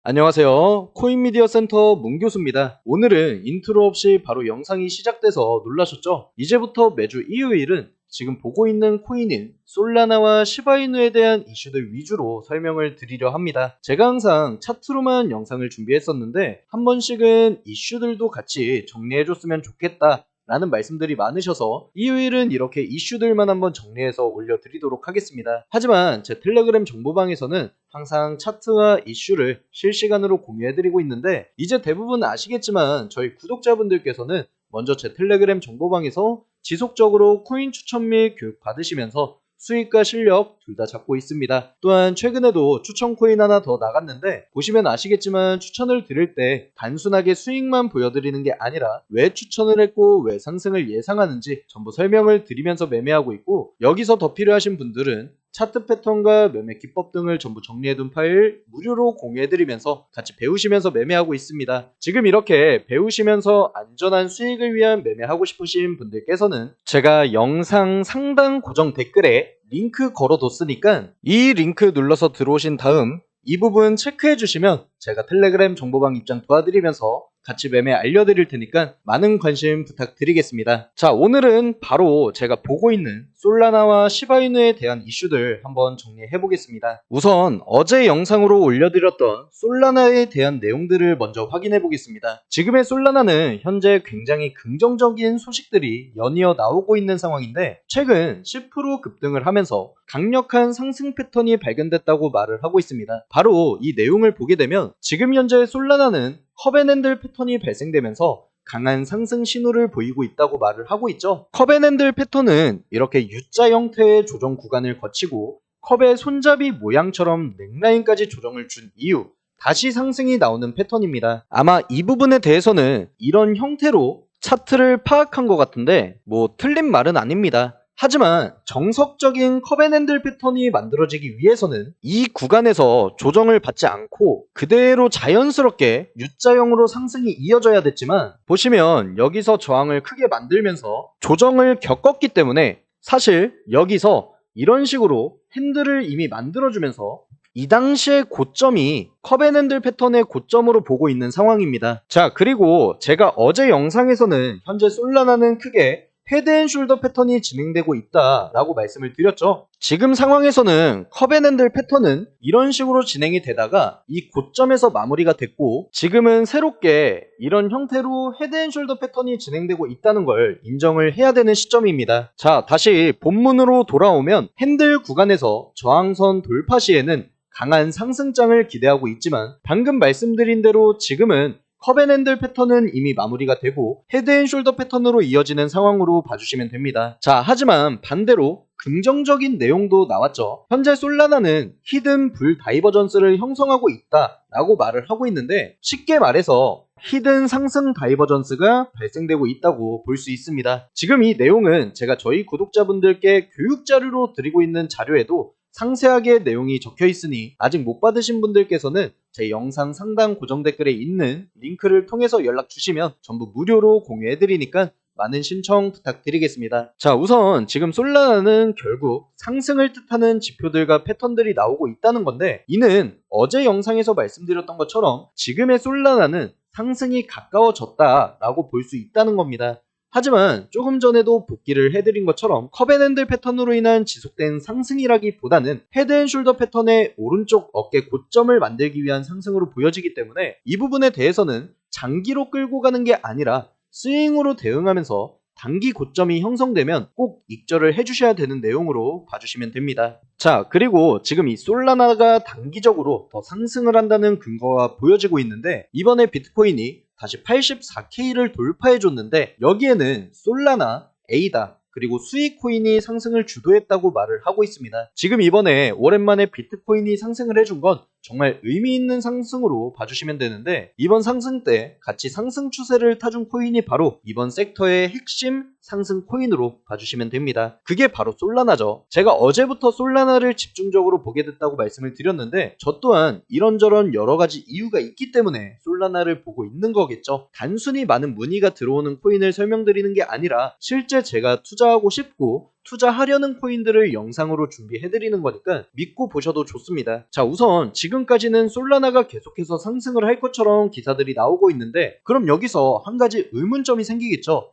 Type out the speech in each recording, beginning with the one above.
안녕하세요. 코인미디어 센터 문교수입니다. 오늘은 인트로 없이 바로 영상이 시작돼서 놀라셨죠? 이제부터 매주 일요일은 지금 보고 있는 코인인 솔라나와 시바이누에 대한 이슈들 위주로 설명을 드리려 합니다. 제가 항상 차트로만 영상을 준비했었는데 한 번씩은 이슈들도 같이 정리해줬으면 좋겠다 라는 말씀들이 많으셔서 일요일은 이렇게 이슈들만 한번 정리해서 올려드리도록 하겠습니다. 하지만 제 텔레그램 정보방에서는 항상 차트와 이슈를 실시간으로 공유해드리고 있는데 이제 대부분 아시겠지만 저희 구독자분들께서는 먼저 제 텔레그램 정보방에서 지속적으로 코인 추천 및 교육 받으시면서 수익과 실력 둘 다 잡고 있습니다. 또한 최근에도 추천 코인 하나 더 나갔는데 보시면 아시겠지만 추천을 드릴 때 단순하게 수익만 보여드리는 게 아니라 왜 추천을 했고 왜 상승을 예상하는지 전부 설명을 드리면서 매매하고 있고, 여기서 더 필요하신 분들은 차트 패턴과 매매 기법 등을 전부 정리해둔 파일 무료로 공유해드리면서 같이 배우시면서 매매하고 있습니다. 지금 이렇게 배우시면서 안전한 수익을 위한 매매하고 싶으신 분들께서는 제가 영상 상단 고정 댓글에 링크 걸어뒀으니까 이 링크 눌러서 들어오신 다음 이 부분 체크해 주시면 제가 텔레그램 정보방 입장 도와드리면서 같이 매매 알려드릴 테니까 많은 관심 부탁드리겠습니다. 자, 오늘은 바로 제가 보고 있는 솔라나와 시바이누에 대한 이슈들 한번 정리해 보겠습니다. 우선 어제 영상으로 올려드렸던 솔라나에 대한 내용들을 먼저 확인해 보겠습니다. 지금의 솔라나는 현재 굉장히 긍정적인 소식들이 연이어 나오고 있는 상황인데 최근 10% 급등을 하면서 강력한 상승 패턴이 발견됐다고 말을 하고 있습니다. 바로 이 내용을 보게 되면 지금 현재 솔라나는 컵앤핸들 패턴이 발생되면서 강한 상승 신호를 보이고 있다고 말을 하고 있죠. 컵앤핸들 패턴은 이렇게 U자 형태의 조정 구간을 거치고 컵의 손잡이 모양처럼 넥라인까지 조정을 준 이후 다시 상승이 나오는 패턴입니다. 아마 이 부분에 대해서는 이런 형태로 차트를 파악한 것 같은데 틀린 말은 아닙니다. 하지만 정석적인 컵앤핸들 패턴이 만들어지기 위해서는 이 구간에서 조정을 받지 않고 그대로 자연스럽게 U자형으로 상승이 이어져야 됐지만 보시면 여기서 저항을 크게 만들면서 조정을 겪었기 때문에 사실 여기서 이런 식으로 핸들을 이미 만들어주면서 이 당시의 고점이 컵앤핸들 패턴의 고점으로 보고 있는 상황입니다. 자, 그리고 제가 어제 영상에서는 현재 솔라나는 크게 헤드앤숄더 패턴이 진행되고 있다라고 말씀을 드렸죠. 지금 상황에서는 컵앤핸들 패턴은 이런 식으로 진행이 되다가 이 고점에서 마무리가 됐고 지금은 새롭게 이런 형태로 헤드앤숄더 패턴이 진행되고 있다는 걸 인정을 해야 되는 시점입니다. 자, 다시 본문으로 돌아오면 핸들 구간에서 저항선 돌파 시에는 강한 상승장을 기대하고 있지만 방금 말씀드린 대로 지금은 컵앤핸들 패턴은 이미 마무리가 되고 헤드앤숄더 패턴으로 이어지는 상황으로 봐주시면 됩니다. 자, 하지만 반대로 긍정적인 내용도 나왔죠. 현재 솔라나는 히든 불 다이버전스를 형성하고 있다라고 말을 하고 있는데 쉽게 말해서 히든 상승 다이버전스가 발생되고 있다고 볼 수 있습니다. 지금 이 내용은 제가 저희 구독자분들께 교육 자료로 드리고 있는 자료에도 상세하게 내용이 적혀 있으니 아직 못 받으신 분들께서는 제 영상 상단 고정 댓글에 있는 링크를 통해서 연락 주시면 전부 무료로 공유해 드리니까 많은 신청 부탁드리겠습니다. 자, 우선 지금 솔라나는 결국 상승을 뜻하는 지표들과 패턴들이 나오고 있다는 건데 이는 어제 영상에서 말씀드렸던 것처럼 지금의 솔라나는 상승이 가까워졌다라고 볼 수 있다는 겁니다. 하지만 조금 전에도 복기를 해드린 것처럼 컵앤핸들 패턴으로 인한 지속된 상승이라기보다는 헤드앤숄더 패턴의 오른쪽 어깨 고점을 만들기 위한 상승으로 보여지기 때문에 이 부분에 대해서는 장기로 끌고 가는 게 아니라 스윙으로 대응하면서 단기 고점이 형성되면 꼭 익절을 해주셔야 되는 내용으로 봐주시면 됩니다. 자, 그리고 지금 이 솔라나가 단기적으로 더 상승을 한다는 근거가 보여지고 있는데 이번에 비트코인이 다시 84K를 돌파해줬는데 여기에는 솔라나, 에이다, 그리고 수익 코인이 상승을 주도했다고 말을 하고 있습니다. 지금 이번에 오랜만에 비트코인이 상승을 해준 건 정말 의미 있는 상승으로 봐주시면 되는데 이번 상승 때 같이 상승 추세를 타준 코인이 바로 이번 섹터의 핵심 상승 코인으로 봐주시면 됩니다. 그게 바로 솔라나죠. 제가 어제부터 솔라나를 집중적으로 보게 됐다고 말씀을 드렸는데 저 또한 이런저런 여러가지 이유가 있기 때문에 솔라나를 보고 있는 거겠죠. 단순히 많은 문의가 들어오는 코인을 설명드리는 게 아니라 실제 제가 투자하고 싶고 투자하려는 코인들을 영상으로 준비해드리는 거니까 믿고 보셔도 좋습니다. 자, 우선 지금까지는 솔라나가 계속해서 상승을 할 것처럼 기사들이 나오고 있는데, 그럼 여기서 한 가지 의문점이 생기겠죠.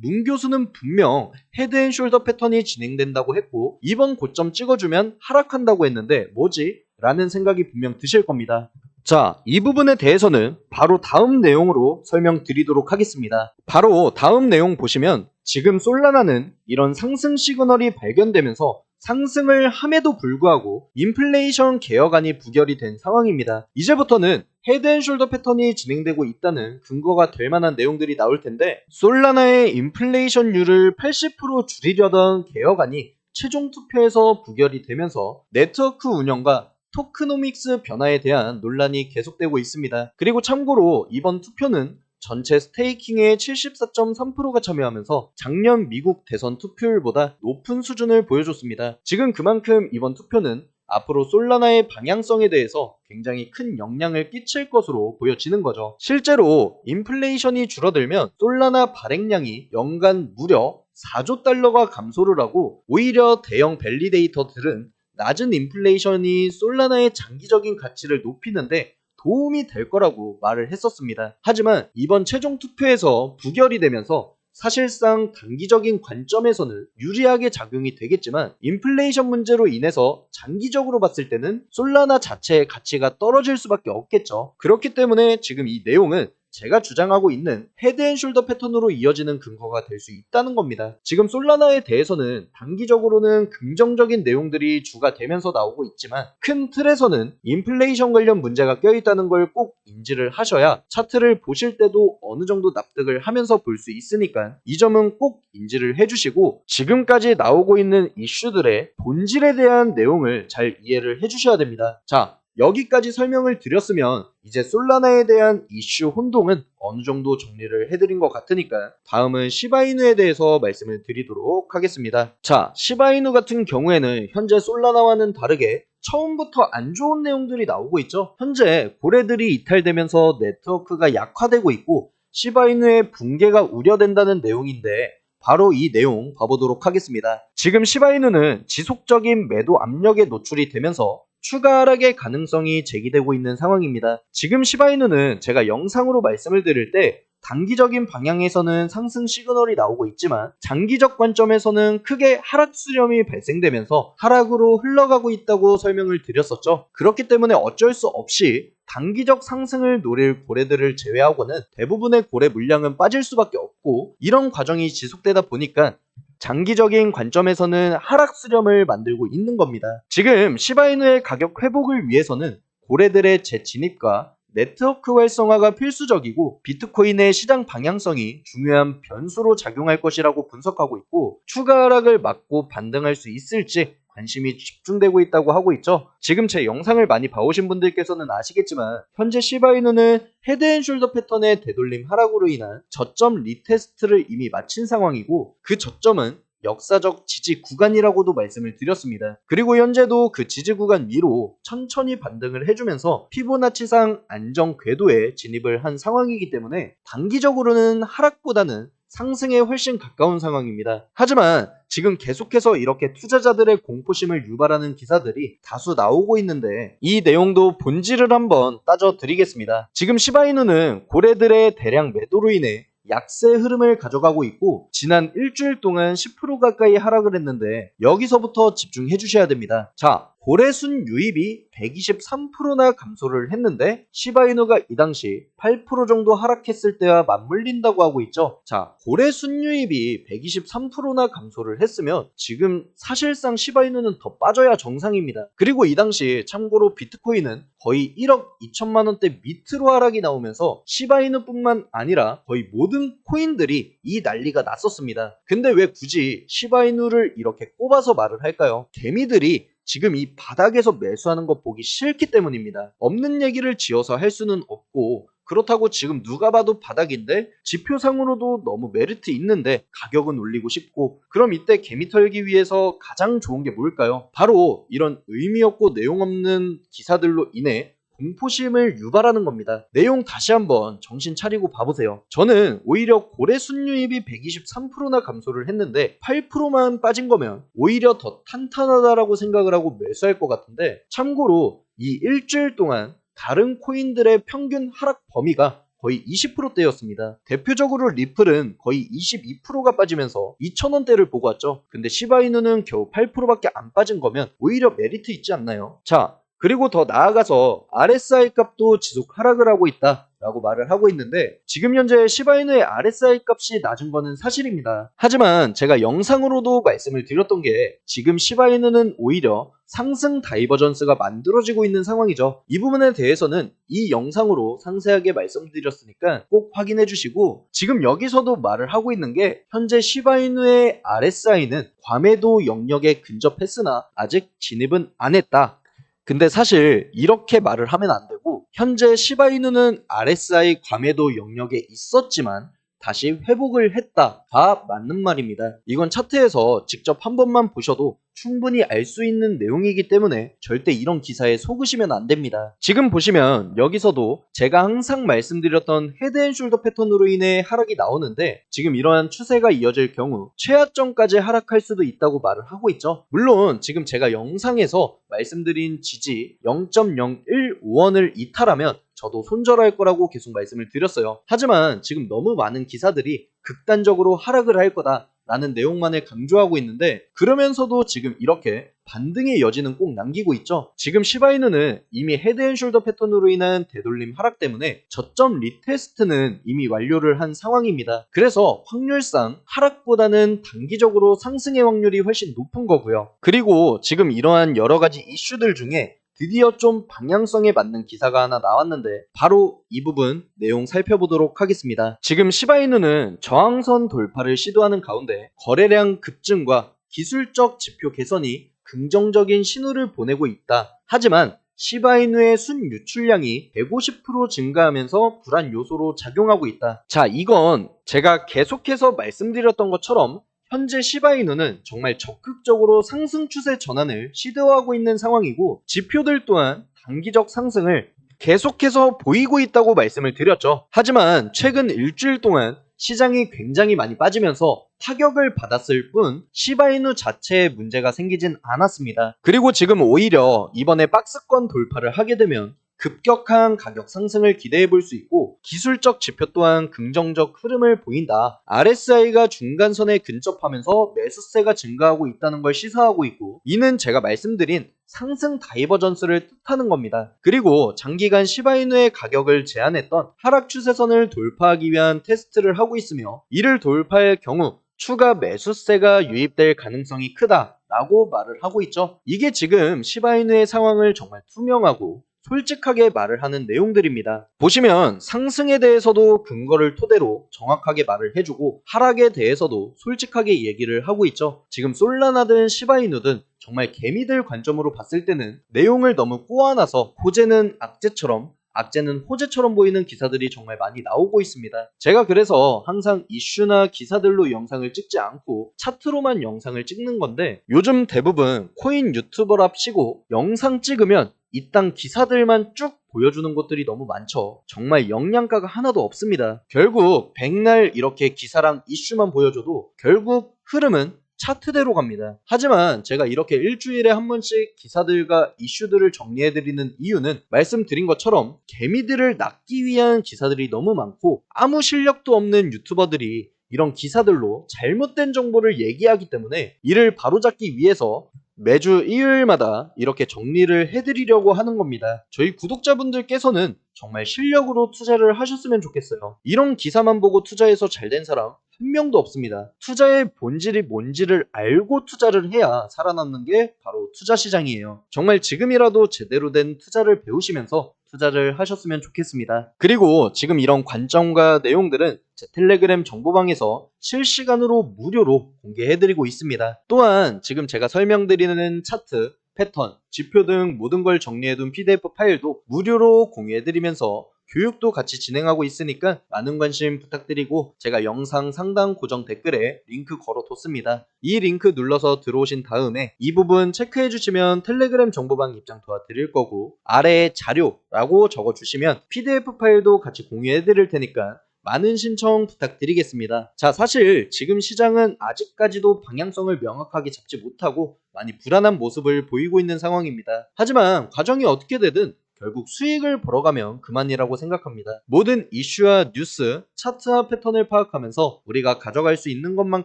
문 교수는 분명 헤드앤숄더 패턴이 진행된다고 했고 이번 고점 찍어주면 하락한다고 했는데 뭐지? 라는 생각이 분명 드실 겁니다. 자, 이 부분에 대해서는 바로 다음 내용으로 설명드리도록 하겠습니다. 바로 다음 내용 보시면 지금 솔라나는 이런 상승 시그널이 발견되면서 상승을 함에도 불구하고 인플레이션 개혁안이 부결이 된 상황입니다. 이제부터는 헤드앤숄더 패턴이 진행되고 있다는 근거가 될 만한 내용들이 나올 텐데, 솔라나의 인플레이션율을 80% 줄이려던 개혁안이 최종 투표에서 부결이 되면서 네트워크 운영과 토크노믹스 변화에 대한 논란이 계속되고 있습니다. 그리고 참고로 이번 투표는 전체 스테이킹의 74.3%가 참여하면서 작년 미국 대선 투표율보다 높은 수준을 보여줬습니다. 지금 그만큼 이번 투표는 앞으로 솔라나의 방향성에 대해서 굉장히 큰 영향을 끼칠 것으로 보여지는 거죠. 실제로 인플레이션이 줄어들면 솔라나 발행량이 연간 무려 4조 달러가 감소를 하고, 오히려 대형 밸리데이터들은 낮은 인플레이션이 솔라나의 장기적인 가치를 높이는데 도움이 될 거라고 말을 했었습니다. 하지만 이번 최종 투표에서 부결이 되면서 사실상 단기적인 관점에서는 유리하게 작용이 되겠지만, 인플레이션 문제로 인해서 장기적으로 봤을 때는 솔라나 자체의 가치가 떨어질 수밖에 없겠죠. 그렇기 때문에 지금 이 내용은 제가 주장하고 있는 헤드앤숄더 패턴으로 이어지는 근거가 될 수 있다는 겁니다. 지금 솔라나에 대해서는 단기적으로는 긍정적인 내용들이 주가 되면서 나오고 있지만, 큰 틀에서는 인플레이션 관련 문제가 껴있다는 걸 꼭 인지를 하셔야 차트를 보실 때도 어느 정도 납득을 하면서 볼 수 있으니까 이 점은 꼭 인지를 해주시고, 지금까지 나오고 있는 이슈들의 본질에 대한 내용을 잘 이해를 해주셔야 됩니다. 자, 여기까지 설명을 드렸으면 이제 솔라나에 대한 이슈 혼동은 어느 정도 정리를 해드린 것 같으니까 다음은 시바이누에 대해서 말씀을 드리도록 하겠습니다. 자, 시바이누 같은 경우에는 현재 솔라나와는 다르게 처음부터 안 좋은 내용들이 나오고 있죠. 현재 고래들이 이탈되면서 네트워크가 약화되고 있고 시바이누의 붕괴가 우려된다는 내용인데, 바로 이 내용 봐보도록 하겠습니다. 지금 시바이누는 지속적인 매도 압력에 노출이 되면서 추가 하락의 가능성이 제기되고 있는 상황입니다. 지금 시바이누는 제가 영상으로 말씀을 드릴 때 단기적인 방향에서는 상승 시그널이 나오고 있지만 장기적 관점에서는 크게 하락 수렴이 발생되면서 하락으로 흘러가고 있다고 설명을 드렸었죠. 그렇기 때문에 어쩔 수 없이 단기적 상승을 노릴 고래들을 제외하고는 대부분의 고래 물량은 빠질 수밖에 없고, 이런 과정이 지속되다 보니까 장기적인 관점에서는 하락 수렴을 만들고 있는 겁니다. 지금 시바이누의 가격 회복을 위해서는 고래들의 재진입과 네트워크 활성화가 필수적이고 비트코인의 시장 방향성이 중요한 변수로 작용할 것이라고 분석하고 있고, 추가 하락을 막고 반등할 수 있을지 관심이 집중되고 있다고 하고 있죠. 지금 제 영상을 많이 봐오신 분들께서는 아시겠지만 현재 시바이누는 헤드앤숄더 패턴의 되돌림 하락으로 인한 저점 리테스트를 이미 마친 상황이고, 그 저점은 역사적 지지 구간이라고도 말씀을 드렸습니다. 그리고 현재도 그 지지 구간 위로 천천히 반등을 해주면서 피보나치상 안정 궤도에 진입을 한 상황이기 때문에 단기적으로는 하락보다는 상승에 훨씬 가까운 상황입니다. 하지만 지금 계속해서 이렇게 투자자들의 공포심을 유발하는 기사들이 다수 나오고 있는데, 이 내용도 본질을 한번 따져드리겠습니다. 지금 시바이누는 고래들의 대량 매도로 인해 약세 흐름을 가져가고 있고 지난 일주일 동안 10% 가까이 하락을 했는데 여기서부터 집중해 주셔야 됩니다. 자, 고래순 유입이 123%나 감소를 했는데 시바이누가 이 당시 8% 정도 하락했을 때와 맞물린다고 하고 있죠. 자, 고래순 유입이 123%나 감소를 했으면 지금 사실상 시바이누는 더 빠져야 정상입니다. 그리고 이 당시 참고로 비트코인은 거의 1억 2천만 원대 밑으로 하락이 나오면서 시바이누뿐만 아니라 거의 모든 코인들이 이 난리가 났었습니다. 근데 왜 굳이 시바이누를 이렇게 꼽아서 말을 할까요? 개미들이 지금 이 바닥에서 매수하는 거 보기 싫기 때문입니다. 없는 얘기를 지어서 할 수는 없고, 그렇다고 지금 누가 봐도 바닥인데 지표상으로도 너무 메리트 있는데 가격은 올리고 싶고, 그럼 이때 개미 털기 위해서 가장 좋은 게 뭘까요? 바로 이런 의미 없고 내용 없는 기사들로 인해 공포심을 유발하는 겁니다. 내용 다시 한번 정신 차리고 봐보세요. 저는 오히려 고래 순유입이 123%나 감소를 했는데 8%만 빠진 거면 오히려 더 탄탄하다라고 생각을 하고 매수할 것 같은데, 참고로 이 일주일 동안 다른 코인들의 평균 하락 범위가 거의 20%대였습니다. 대표적으로 리플은 거의 22%가 빠지면서 2,000원대를 보고 왔죠. 근데 시바이누는 겨우 8%밖에 안 빠진 거면 오히려 메리트 있지 않나요? 자, 그리고 더 나아가서 RSI 값도 지속 하락을 하고 있다 라고 말을 하고 있는데, 지금 현재 시바이누의 RSI 값이 낮은 거는 사실입니다. 하지만 제가 영상으로도 말씀을 드렸던 게, 지금 시바이누는 오히려 상승 다이버전스가 만들어지고 있는 상황이죠. 이 부분에 대해서는 이 영상으로 상세하게 말씀드렸으니까 꼭 확인해 주시고, 지금 여기서도 말을 하고 있는 게, 현재 시바이누의 RSI는 과매도 영역에 근접했으나 아직 진입은 안 했다. 근데 사실 이렇게 말을 하면 안 되고, 현재 시바이누는 RSI 과매도 영역에 있었지만 다시 회복을 했다가 맞는 말입니다. 이건 차트에서 직접 한 번만 보셔도 충분히 알 수 있는 내용이기 때문에 절대 이런 기사에 속으시면 안 됩니다. 지금 보시면 여기서도 제가 항상 말씀드렸던 헤드앤숄더 패턴으로 인해 하락이 나오는데, 지금 이러한 추세가 이어질 경우 최하점까지 하락할 수도 있다고 말을 하고 있죠. 물론 지금 제가 영상에서 말씀드린 지지 0.015원을 이탈하면 저도 손절할 거라고 계속 말씀을 드렸어요. 하지만 지금 너무 많은 기사들이 극단적으로 하락을 할 거다 라는 내용만을 강조하고 있는데, 그러면서도 지금 이렇게 반등의 여지는 꼭 남기고 있죠. 지금 시바이누는 이미 헤드앤숄더 패턴으로 인한 되돌림 하락 때문에 저점 리테스트는 이미 완료를 한 상황입니다. 그래서 확률상 하락보다는 단기적으로 상승의 확률이 훨씬 높은 거고요. 그리고 지금 이러한 여러 가지 이슈들 중에 드디어 좀 방향성에 맞는 기사가 하나 나왔는데, 바로 이 부분 내용 살펴보도록 하겠습니다. 지금 시바이누는 저항선 돌파를 시도하는 가운데 거래량 급증과 기술적 지표 개선이 긍정적인 신호를 보내고 있다. 하지만 시바이누의 순유출량이 150% 증가하면서 불안 요소로 작용하고 있다. 자, 이건 제가 계속해서 말씀드렸던 것처럼 현재 시바이누는 정말 적극적으로 상승 추세 전환을 시도하고 있는 상황이고, 지표들 또한 단기적 상승을 계속해서 보이고 있다고 말씀을 드렸죠. 하지만 최근 일주일 동안 시장이 굉장히 많이 빠지면서 타격을 받았을 뿐 시바이누 자체에 문제가 생기진 않았습니다. 그리고 지금 오히려 이번에 박스권 돌파를 하게 되면 급격한 가격 상승을 기대해 볼 수 있고, 기술적 지표 또한 긍정적 흐름을 보인다. RSI가 중간선에 근접하면서 매수세가 증가하고 있다는 걸 시사하고 있고, 이는 제가 말씀드린 상승 다이버전스를 뜻하는 겁니다. 그리고 장기간 시바이누의 가격을 제한했던 하락 추세선을 돌파하기 위한 테스트를 하고 있으며, 이를 돌파할 경우 추가 매수세가 유입될 가능성이 크다라고 말을 하고 있죠. 이게 지금 시바이누의 상황을 정말 투명하고 솔직하게 말을 하는 내용들입니다. 보시면 상승에 대해서도 근거를 토대로 정확하게 말을 해주고, 하락에 대해서도 솔직하게 얘기를 하고 있죠. 지금 솔라나든 시바이누든 정말 개미들 관점으로 봤을 때는 내용을 너무 꼬아놔서 호재는 악재처럼, 악재는 호재처럼 보이는 기사들이 정말 많이 나오고 있습니다. 제가 그래서 항상 이슈나 기사들로 영상을 찍지 않고 차트로만 영상을 찍는 건데, 요즘 대부분 코인 유튜버랍시고 영상 찍으면 이딴 기사들만 쭉 보여주는 것들이 너무 많죠. 정말 영양가가 하나도 없습니다. 결국 백날 이렇게 기사랑 이슈만 보여줘도 결국 흐름은 차트대로 갑니다. 하지만 제가 이렇게 일주일에 한 번씩 기사들과 이슈들을 정리해드리는 이유는 말씀드린 것처럼 개미들을 낚기 위한 기사들이 너무 많고, 아무 실력도 없는 유튜버들이 이런 기사들로 잘못된 정보를 얘기하기 때문에 이를 바로잡기 위해서 매주 일요일마다 이렇게 정리를 해드리려고 하는 겁니다. 저희 구독자분들께서는 정말 실력으로 투자를 하셨으면 좋겠어요. 이런 기사만 보고 투자해서 잘된 사람 한 명도 없습니다. 투자의 본질이 뭔지를 알고 투자를 해야 살아남는 게 바로 투자 시장이에요. 정말 지금이라도 제대로 된 투자를 배우시면서 투자를 하셨으면 좋겠습니다. 그리고 지금 이런 관점과 내용들은 제 텔레그램 정보방에서 실시간으로 무료로 공개해드리고 있습니다. 또한 지금 제가 설명드리는 차트, 패턴, 지표 등 모든 걸 정리해둔 PDF 파일도 무료로 공유해드리면서 교육도 같이 진행하고 있으니까 많은 관심 부탁드리고 제가 영상 상단 고정 댓글에 링크 걸어뒀습니다. 이 링크 눌러서 들어오신 다음에 이 부분 체크해 주시면 텔레그램 정보방 입장 도와드릴 거고 아래에 자료라고 적어주시면 PDF 파일도 같이 공유해 드릴 테니까 많은 신청 부탁드리겠습니다. 자, 사실 지금 시장은 아직까지도 방향성을 명확하게 잡지 못하고 많이 불안한 모습을 보이고 있는 상황입니다. 하지만 과정이 어떻게 되든 결국 수익을 벌어가면 그만이라고 생각합니다. 모든 이슈와 뉴스, 차트와 패턴을 파악하면서 우리가 가져갈 수 있는 것만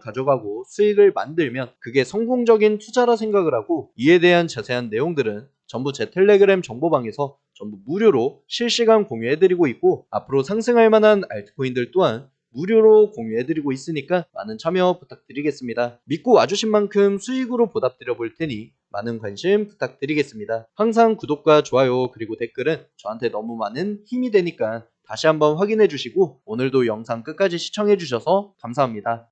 가져가고 수익을 만들면 그게 성공적인 투자라 생각을 하고 이에 대한 자세한 내용들은 전부 제 텔레그램 정보방에서 전부 무료로 실시간 공유해드리고 있고 앞으로 상승할 만한 알트코인들 또한 무료로 공유해드리고 있으니까 많은 참여 부탁드리겠습니다. 믿고 와주신 만큼 수익으로 보답드려 볼 테니 많은 관심 부탁드리겠습니다. 항상 구독과 좋아요 그리고 댓글은 저한테 너무 많은 힘이 되니까 다시 한번 확인해 주시고 오늘도 영상 끝까지 시청해 주셔서 감사합니다.